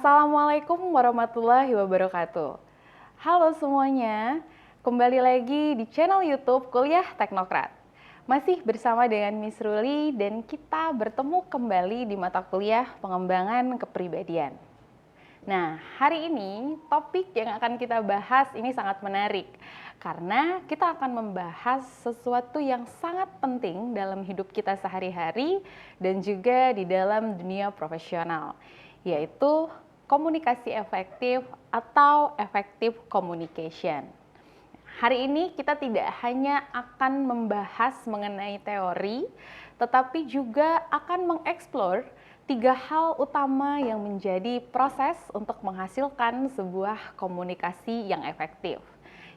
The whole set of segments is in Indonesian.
Assalamualaikum warahmatullahi wabarakatuh. Halo semuanya, kembali lagi di channel YouTube Kuliah Teknokrat. Masih bersama dengan Miss Ruli dan kita bertemu kembali di mata kuliah pengembangan kepribadian. Nah, hari ini topik yang akan kita bahas ini sangat menarik karena kita akan membahas sesuatu yang sangat penting dalam hidup kita sehari-hari dan juga di dalam dunia profesional, yaitu komunikasi efektif atau effective communication. Hari ini kita tidak hanya akan membahas mengenai teori, tetapi juga akan mengeksplor 3 hal utama yang menjadi proses untuk menghasilkan sebuah komunikasi yang efektif.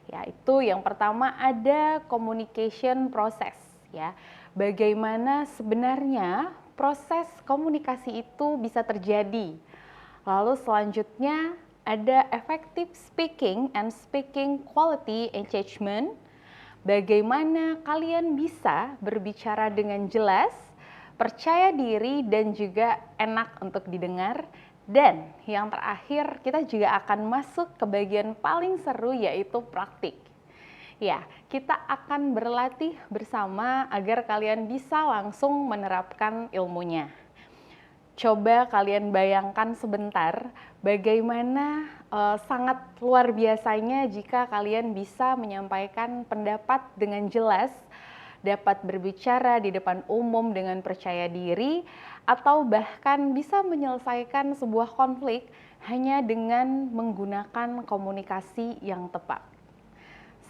Yaitu yang pertama ada communication process, ya. Bagaimana sebenarnya proses komunikasi itu bisa terjadi. Lalu selanjutnya ada effective speaking and speaking quality engagement. Bagaimana kalian bisa berbicara dengan jelas, percaya diri dan juga enak untuk didengar. Dan yang terakhir kita juga akan masuk ke bagian paling seru yaitu praktik. Ya, kita akan berlatih bersama agar kalian bisa langsung menerapkan ilmunya. Coba kalian bayangkan sebentar bagaimana sangat luar biasanya jika kalian bisa menyampaikan pendapat dengan jelas, dapat berbicara di depan umum dengan percaya diri, atau bahkan bisa menyelesaikan sebuah konflik hanya dengan menggunakan komunikasi yang tepat.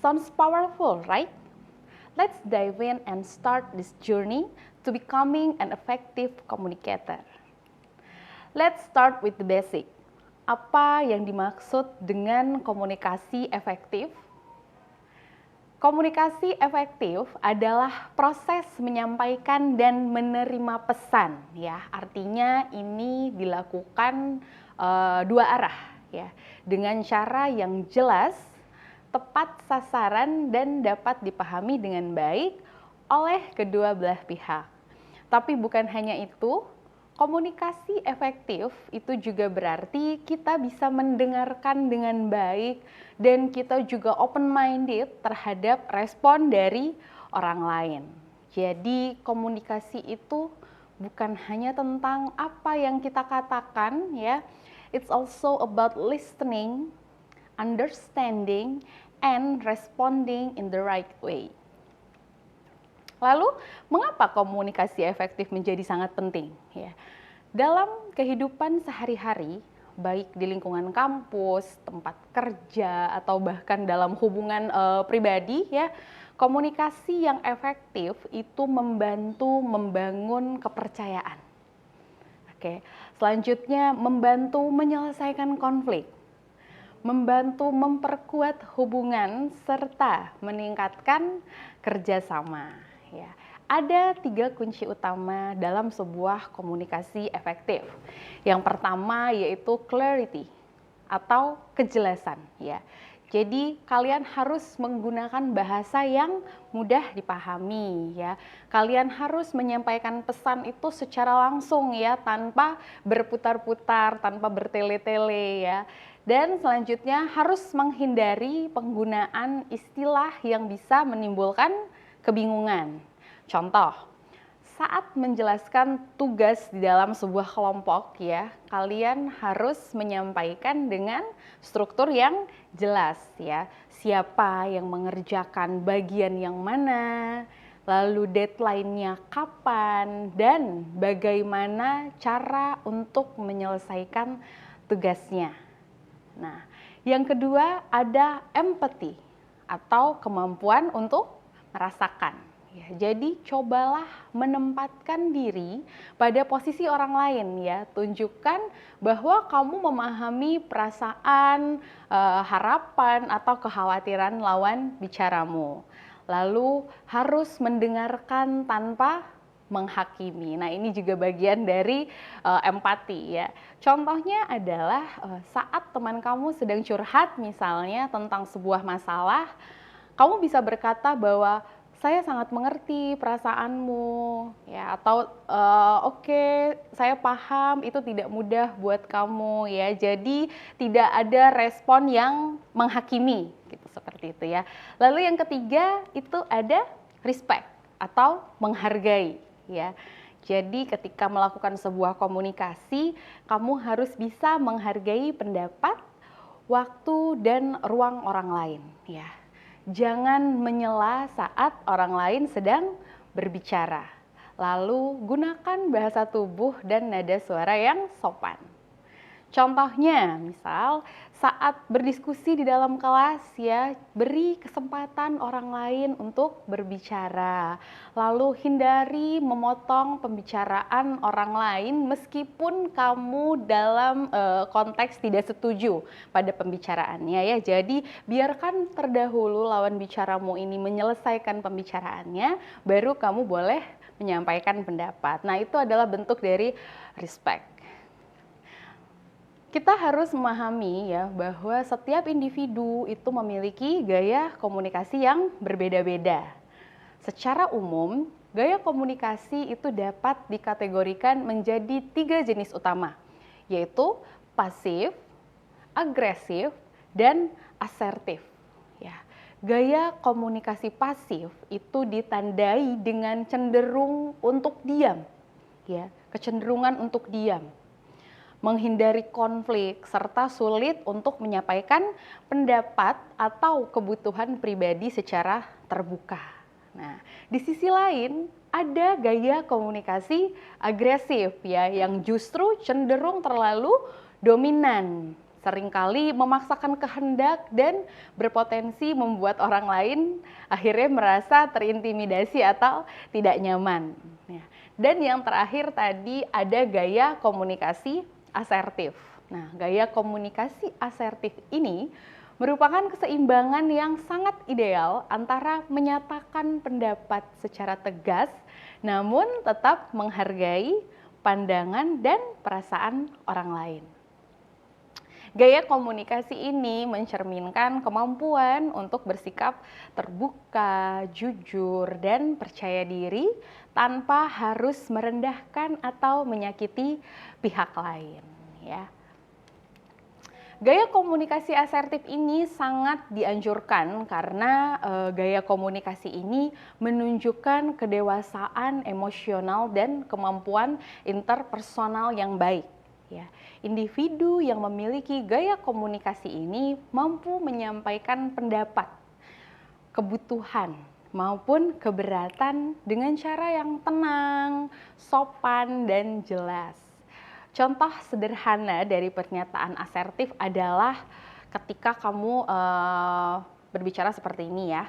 Sounds powerful, right? Let's dive in and start this journey to becoming an effective communicator. Let's start with the basic. Apa yang dimaksud dengan komunikasi efektif? Komunikasi efektif adalah proses menyampaikan dan menerima pesan, ya. Artinya ini dilakukan dua arah, ya, dengan cara yang jelas, tepat sasaran dan dapat dipahami dengan baik oleh kedua belah pihak. Tapi bukan hanya itu. Komunikasi efektif itu juga berarti kita bisa mendengarkan dengan baik dan kita juga open-minded terhadap respon dari orang lain. Jadi komunikasi itu bukan hanya tentang apa yang kita katakan, ya. It's also about listening, understanding, and responding in the right way. Lalu, mengapa komunikasi efektif menjadi sangat penting? Ya, dalam kehidupan sehari-hari, baik di lingkungan kampus, tempat kerja, atau bahkan dalam hubungan pribadi, ya, komunikasi yang efektif itu membantu membangun kepercayaan. Oke, selanjutnya membantu menyelesaikan konflik, membantu memperkuat hubungan serta meningkatkan kerjasama. Ya, ada 3 kunci utama dalam sebuah komunikasi efektif. Yang pertama yaitu clarity atau kejelasan, ya. Jadi kalian harus menggunakan bahasa yang mudah dipahami, ya. Kalian harus menyampaikan pesan itu secara langsung, ya, tanpa berputar-putar, tanpa bertele-tele, ya. Dan selanjutnya harus menghindari penggunaan istilah yang bisa menimbulkan kebingungan. Contoh, saat menjelaskan tugas di dalam sebuah kelompok, ya, kalian harus menyampaikan dengan struktur yang jelas, ya. Siapa yang mengerjakan bagian yang mana, lalu deadline-nya kapan, dan bagaimana cara untuk menyelesaikan tugasnya. Nah, yang kedua ada empathy atau kemampuan untuk merasakan. Ya, jadi cobalah menempatkan diri pada posisi orang lain, ya. Tunjukkan bahwa kamu memahami perasaan, harapan atau kekhawatiran lawan bicaramu. Lalu harus mendengarkan tanpa menghakimi. Nah, ini juga bagian dari empati, ya. Contohnya adalah saat teman kamu sedang curhat misalnya tentang sebuah masalah, kamu bisa berkata bahwa saya sangat mengerti perasaanmu, ya, atau oke, saya paham itu tidak mudah buat kamu, ya. Jadi tidak ada respon yang menghakimi, gitu, seperti itu ya. Lalu yang ketiga itu ada respect atau menghargai, ya. Jadi ketika melakukan sebuah komunikasi, kamu harus bisa menghargai pendapat, waktu, dan ruang orang lain, ya. Jangan menyela saat orang lain sedang berbicara. Lalu gunakan bahasa tubuh dan nada suara yang sopan. Contohnya, misal saat berdiskusi di dalam kelas, ya, beri kesempatan orang lain untuk berbicara. Lalu hindari memotong pembicaraan orang lain meskipun kamu dalam konteks tidak setuju pada pembicaraannya, ya. Jadi biarkan terdahulu lawan bicaramu ini menyelesaikan pembicaraannya, baru kamu boleh menyampaikan pendapat. Nah, itu adalah bentuk dari respect. Kita harus memahami, ya, bahwa setiap individu itu memiliki gaya komunikasi yang berbeda-beda. Secara umum, gaya komunikasi itu dapat dikategorikan menjadi 3 jenis utama, yaitu pasif, agresif, dan asertif. Ya. Gaya komunikasi pasif itu ditandai dengan cenderung untuk diam, ya, kecenderungan untuk diam, menghindari konflik, serta sulit untuk menyampaikan pendapat atau kebutuhan pribadi secara terbuka. Nah, di sisi lain ada gaya komunikasi agresif, ya, yang justru cenderung terlalu dominan, seringkali memaksakan kehendak dan berpotensi membuat orang lain akhirnya merasa terintimidasi atau tidak nyaman. Dan yang terakhir tadi ada gaya komunikasi asertif. Nah, gaya komunikasi asertif ini merupakan keseimbangan yang sangat ideal antara menyatakan pendapat secara tegas, namun tetap menghargai pandangan dan perasaan orang lain. Gaya komunikasi ini mencerminkan kemampuan untuk bersikap terbuka, jujur, dan percaya diri tanpa harus merendahkan atau menyakiti pihak lain, ya. Gaya komunikasi asertif ini sangat dianjurkan karena gaya komunikasi ini menunjukkan kedewasaan emosional dan kemampuan interpersonal yang baik. Ya, individu yang memiliki gaya komunikasi ini mampu menyampaikan pendapat, kebutuhan, maupun keberatan dengan cara yang tenang, sopan, dan jelas. Contoh sederhana dari pernyataan asertif adalah ketika kamu berbicara seperti ini, ya.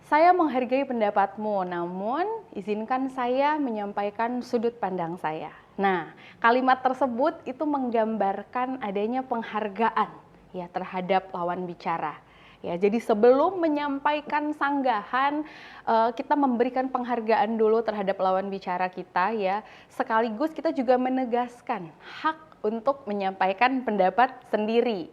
Saya menghargai pendapatmu, namun izinkan saya menyampaikan sudut pandang saya. Nah, kalimat tersebut itu menggambarkan adanya penghargaan, ya, terhadap lawan bicara. Ya, jadi sebelum menyampaikan sanggahan, kita memberikan penghargaan dulu terhadap lawan bicara kita, ya. Sekaligus kita juga menegaskan hak untuk menyampaikan pendapat sendiri.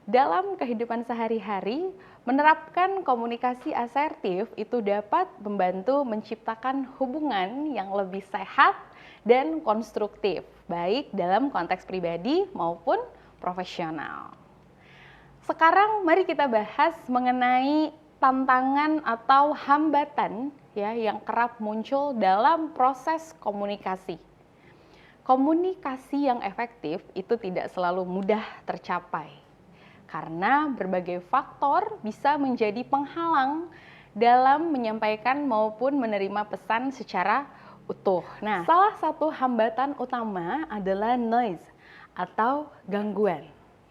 Dalam kehidupan sehari-hari, menerapkan komunikasi asertif itu dapat membantu menciptakan hubungan yang lebih sehat dan konstruktif, baik dalam konteks pribadi maupun profesional. Sekarang mari kita bahas mengenai tantangan atau hambatan, ya, yang kerap muncul dalam proses komunikasi. Komunikasi yang efektif itu tidak selalu mudah tercapai, karena berbagai faktor bisa menjadi penghalang dalam menyampaikan maupun menerima pesan secara utuh. Nah, salah satu hambatan utama adalah noise atau gangguan.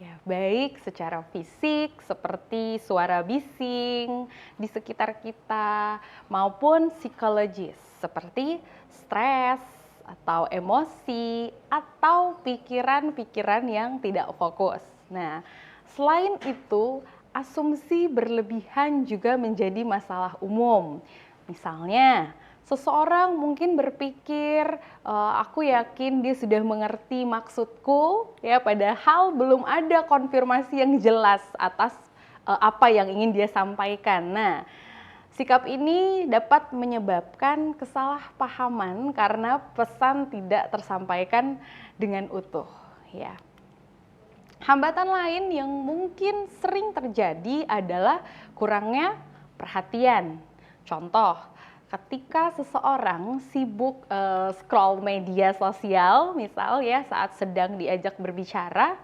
Ya, baik secara fisik seperti suara bising di sekitar kita maupun psikologis seperti stres atau emosi atau pikiran-pikiran yang tidak fokus. Nah, selain itu, asumsi berlebihan juga menjadi masalah umum. Misalnya, seseorang mungkin berpikir, aku yakin dia sudah mengerti maksudku, ya, padahal belum ada konfirmasi yang jelas atas apa yang ingin dia sampaikan. Nah, Sikap ini dapat menyebabkan kesalahpahaman karena pesan tidak tersampaikan dengan utuh, ya. Hambatan lain yang mungkin sering terjadi adalah kurangnya perhatian. Contoh, ketika seseorang sibuk scroll media sosial, misal ya saat sedang diajak berbicara,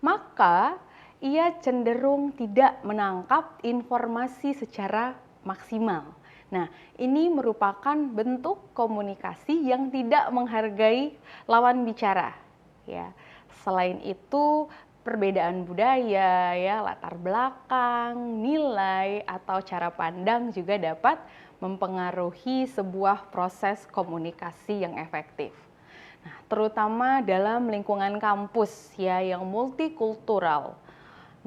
maka ia cenderung tidak menangkap informasi secara maksimal. Nah, ini merupakan bentuk komunikasi yang tidak menghargai lawan bicara, ya. Selain itu, perbedaan budaya, ya, latar belakang, nilai, atau cara pandang juga dapat mempengaruhi sebuah proses komunikasi yang efektif. Nah, terutama dalam lingkungan kampus ya yang multikultural.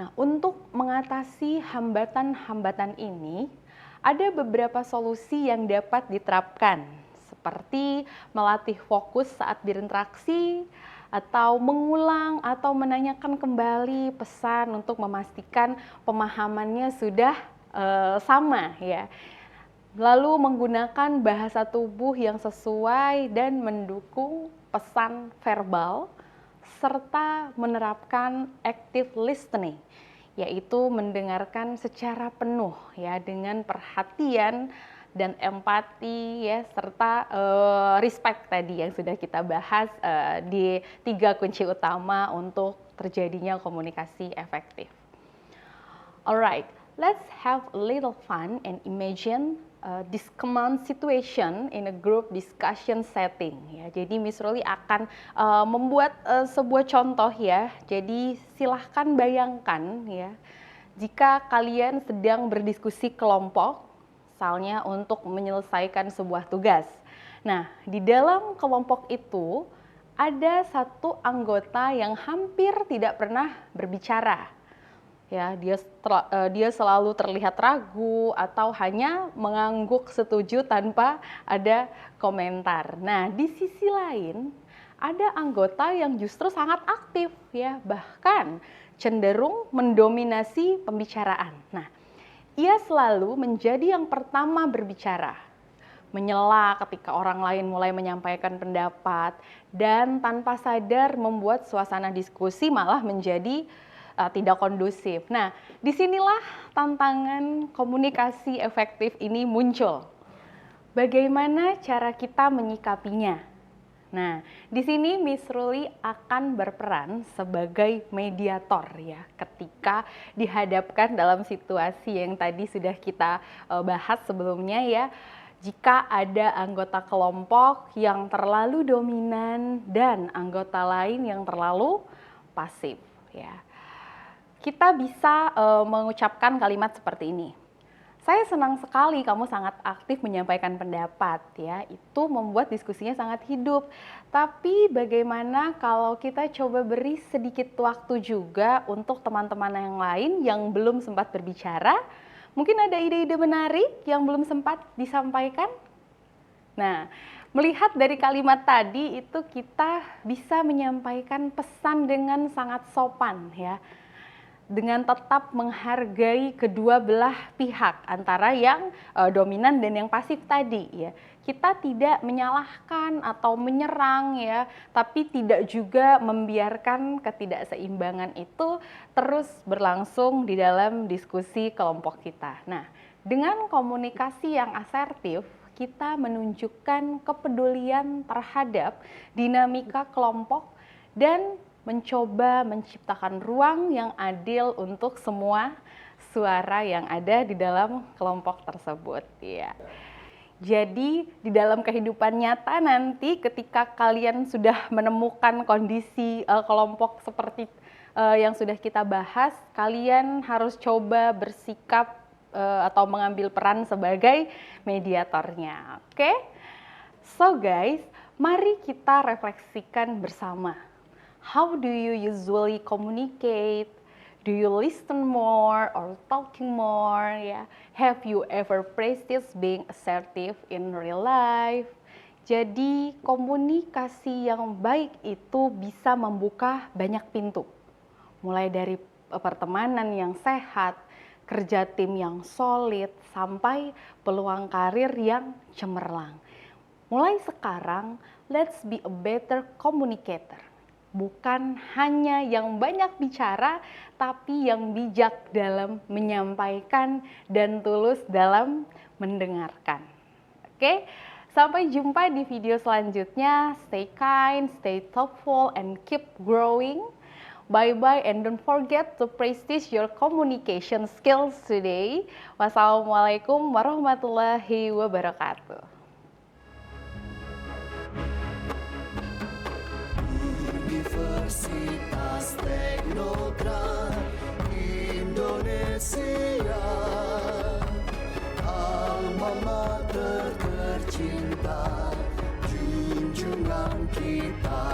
Nah, untuk mengatasi hambatan-hambatan ini, ada beberapa solusi yang dapat diterapkan, seperti melatih fokus saat berinteraksi, atau mengulang atau menanyakan kembali pesan untuk memastikan pemahamannya sudah sama ya. Lalu menggunakan bahasa tubuh yang sesuai dan mendukung pesan verbal, serta menerapkan active listening, yaitu mendengarkan secara penuh ya dengan perhatian dan empati ya serta respect tadi yang sudah kita bahas di 3 kunci utama untuk terjadinya komunikasi efektif. Alright, let's have a little fun and imagine this common situation in a group discussion setting. Ya, jadi Miss Ruli akan membuat sebuah contoh ya. Jadi silahkan bayangkan ya, jika kalian sedang berdiskusi kelompok, misalnya untuk menyelesaikan sebuah tugas. Nah, di dalam kelompok itu ada satu anggota yang hampir tidak pernah berbicara. Ya, dia selalu terlihat ragu atau hanya mengangguk setuju tanpa ada komentar. Nah, di sisi lain ada anggota yang justru sangat aktif ya, bahkan cenderung mendominasi pembicaraan. Nah, ia selalu menjadi yang pertama berbicara, menyela ketika orang lain mulai menyampaikan pendapat, dan tanpa sadar membuat suasana diskusi malah menjadi tidak kondusif. Nah, disinilah tantangan komunikasi efektif ini muncul. Bagaimana cara kita menyikapinya? Nah, di sini Miss Ruli akan berperan sebagai mediator ya, ketika dihadapkan dalam situasi yang tadi sudah kita bahas sebelumnya ya. Jika ada anggota kelompok yang terlalu dominan dan anggota lain yang terlalu pasif ya. Kita bisa mengucapkan kalimat seperti ini. Saya senang sekali kamu sangat aktif menyampaikan pendapat ya. Itu membuat diskusinya sangat hidup. Tapi bagaimana kalau kita coba beri sedikit waktu juga untuk teman-teman yang lain yang belum sempat berbicara? Mungkin ada ide-ide menarik yang belum sempat disampaikan? Nah, melihat dari kalimat tadi itu kita bisa menyampaikan pesan dengan sangat sopan ya. Dengan tetap menghargai kedua belah pihak antara yang dominan dan yang pasif tadi ya. Kita tidak menyalahkan atau menyerang ya, tapi tidak juga membiarkan ketidakseimbangan itu terus berlangsung di dalam diskusi kelompok kita. Nah, dengan komunikasi yang asertif, kita menunjukkan kepedulian terhadap dinamika kelompok dan mencoba menciptakan ruang yang adil untuk semua suara yang ada di dalam kelompok tersebut ya. Jadi di dalam kehidupan nyata nanti ketika kalian sudah menemukan kondisi kelompok seperti yang sudah kita bahas, kalian harus coba bersikap atau mengambil peran sebagai mediatornya. Oke? So guys, mari kita refleksikan bersama. How do you usually communicate? Do you listen more or talking more? Yeah. Have you ever practiced being assertive in real life? Jadi komunikasi yang baik itu bisa membuka banyak pintu. Mulai dari pertemanan yang sehat, kerja tim yang solid, sampai peluang karir yang cemerlang. Mulai sekarang, let's be a better communicator. Bukan hanya yang banyak bicara, tapi yang bijak dalam menyampaikan dan tulus dalam mendengarkan. Oke, sampai jumpa di video selanjutnya. Stay kind, stay thoughtful, and keep growing. Bye-bye, and don't forget to practice your communication skills today. Wassalamualaikum warahmatullahi wabarakatuh. Universitas Teknogran Indonesia, alma mater tercinta, junjungan kita.